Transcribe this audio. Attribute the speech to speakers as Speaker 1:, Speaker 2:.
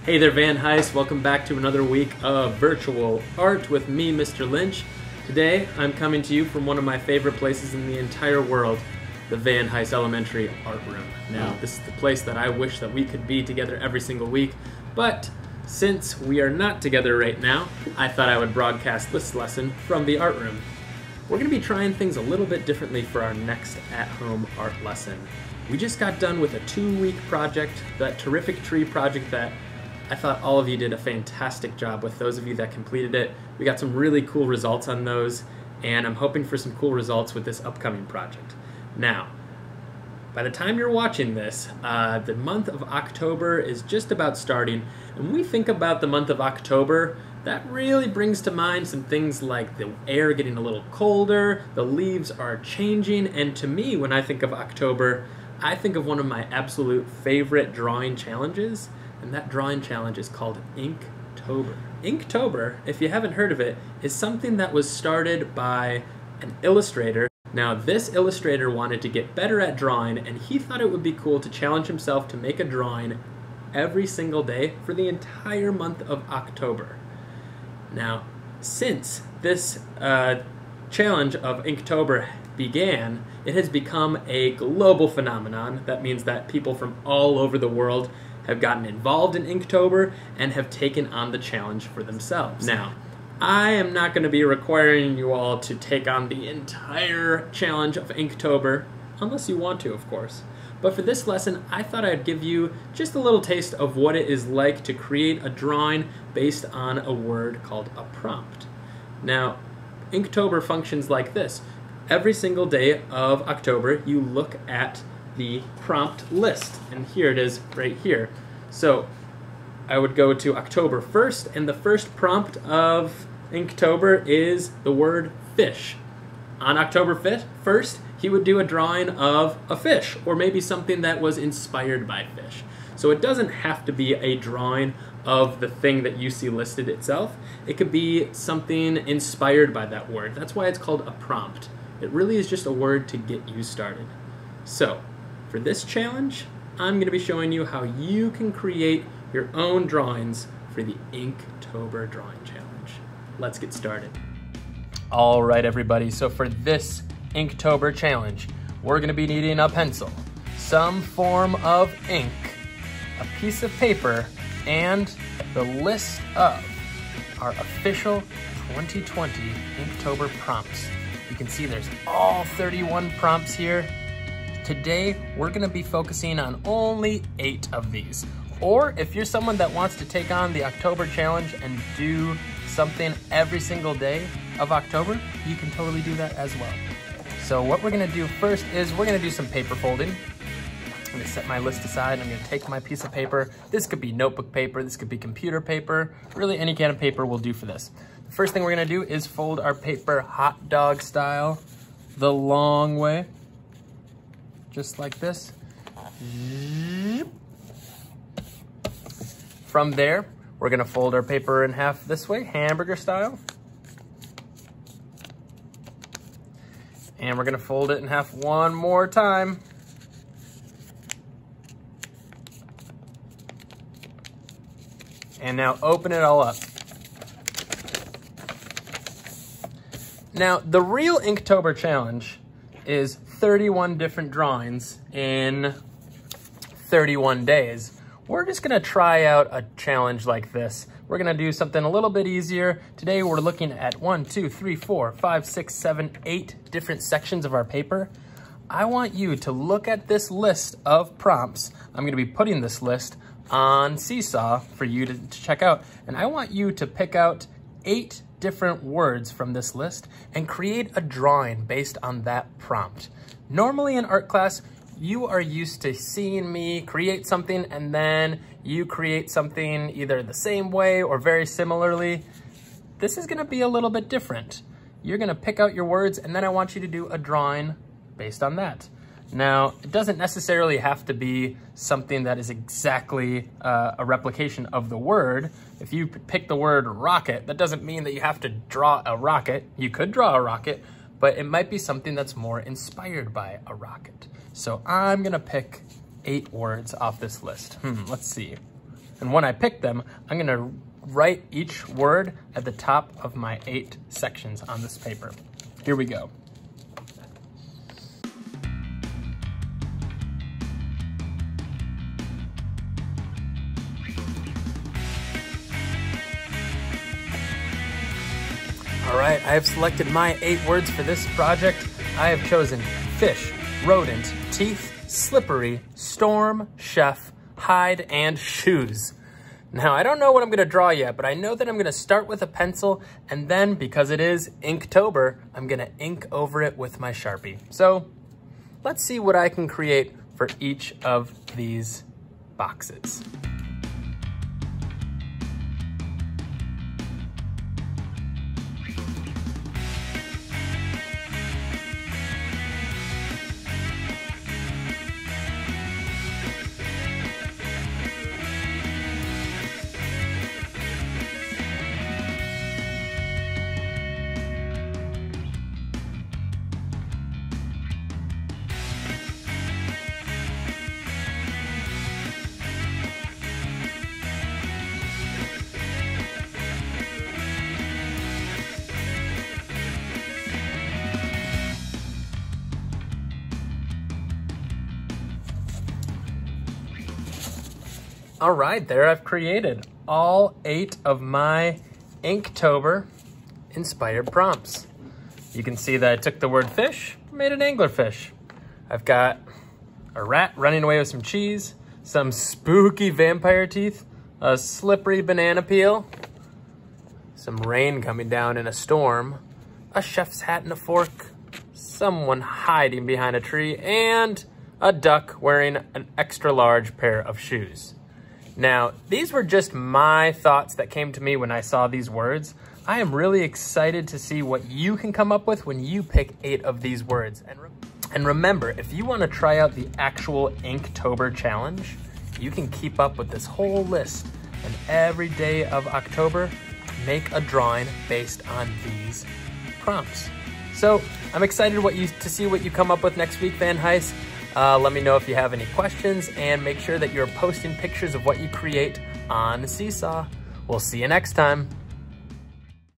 Speaker 1: Hey there, Van Heist. Welcome back to another week of virtual art with me, Mr. Lynch. Today, I'm coming to you from one of my favorite places in the entire world, the Van Heist Elementary Art Room. Now, this is the place that I wish that we could be together every single week, but since we are not together right now, I thought I would broadcast this lesson from the art room. We're going to be trying things a little bit differently for our next at-home art lesson. We just got done with a 2-week project, that terrific tree project that I thought all of you did a fantastic job with, those of you that completed it. We got some really cool results on those, and I'm hoping for some cool results with this upcoming project. Now, by the time you're watching this, the month of October is just about starting, and when we think about the month of October, that really brings to mind some things like the air getting a little colder, the leaves are changing, and to me, when I think of October, I think of one of my absolute favorite drawing challenges, and that drawing challenge is called InkTober. InkTober, if you haven't heard of it, is something that was started by an illustrator. Now, this illustrator wanted to get better at drawing, and he thought it would be cool to challenge himself to make a drawing every single day for the entire month of October. Now, since this challenge of InkTober began, it has become a global phenomenon. That means that people from all over the world have gotten involved in InkTober and have taken on the challenge for themselves. Now, I am not going to be requiring you all to take on the entire challenge of InkTober, unless you want to, of course. But for this lesson, I thought I'd give you just a little taste of what it is like to create a drawing based on a word called a prompt. Now, InkTober functions like this. Every single day of October, you look at the prompt list, and here it is right here. So I would go to October 1st, and the first prompt of InkTober is the word fish. On October 1st, he would do a drawing of a fish, or maybe something that was inspired by fish. So it doesn't have to be a drawing of the thing that you see listed itself. It could be something inspired by that word. That's why it's called a prompt. It really is just a word to get you started. So, for this challenge, I'm going to be showing you how you can create your own drawings for the InkTober drawing challenge. Let's get started. All right, everybody, so for this InkTober challenge, we're going to be needing a pencil, some form of ink, a piece of paper, and the list of our official 2020 InkTober prompts. You can see there's all 31 prompts here. Today, we're gonna be focusing on only 8 of these. Or if you're someone that wants to take on the October challenge and do something every single day of October, you can totally do that as well. So what we're gonna do first is we're gonna do some paper folding. I'm gonna set my list aside. I'm gonna take my piece of paper. This could be notebook paper, this could be computer paper. Really any kind of paper will do for this. The first thing we're gonna do is fold our paper hot dog style the long way. Just like this. From there, we're gonna fold our paper in half this way, hamburger style. And we're gonna fold it in half one more time. And now open it all up. Now, the real InkTober challenge is 31 different drawings in 31 days. We're just gonna try out a challenge like this. We're gonna do something a little bit easier. Today we're looking at 1, 2, 3, 4, 5, 6, 7, 8 different sections of our paper. I want you to look at this list of prompts. I'm gonna be putting this list on Seesaw for you to check out. And I want you to pick out 8 different words from this list and create a drawing based on that prompt. Normally in art class, you are used to seeing me create something and then you create something either the same way or very similarly. This is gonna be a little bit different. You're gonna pick out your words and then I want you to do a drawing based on that. Now, it doesn't necessarily have to be something that is exactly a replication of the word. If you pick the word rocket, that doesn't mean that you have to draw a rocket. You could draw a rocket, but it might be something that's more inspired by a rocket. So I'm gonna pick 8 words off this list. Let's see. And when I pick them, I'm gonna write each word at the top of my 8 sections on this paper. Here we go. All right, I have selected my 8 words for this project. I have chosen fish, rodent, teeth, slippery, storm, chef, hide, and shoes. Now, I don't know what I'm gonna draw yet, but I know that I'm gonna start with a pencil, and then, because it is Inktober, I'm gonna ink over it with my Sharpie. So, let's see what I can create for each of these boxes. All right, there I've created all 8 of my Inktober inspired prompts. You can see that I took the word fish, made an anglerfish. I've got a rat running away with some cheese, some spooky vampire teeth, a slippery banana peel, some rain coming down in a storm, a chef's hat and a fork, someone hiding behind a tree, and a duck wearing an extra large pair of shoes. Now, these were just my thoughts that came to me when I saw these words. I am really excited to see what you can come up with when you pick 8 of these words. And remember, if you want to try out the actual Inktober challenge, you can keep up with this whole list. And every day of October, make a drawing based on these prompts. So I'm excited to see what you come up with next week, Van Heist. Let me know if you have any questions, and make sure that you're posting pictures of what you create on Seesaw. We'll see you next time.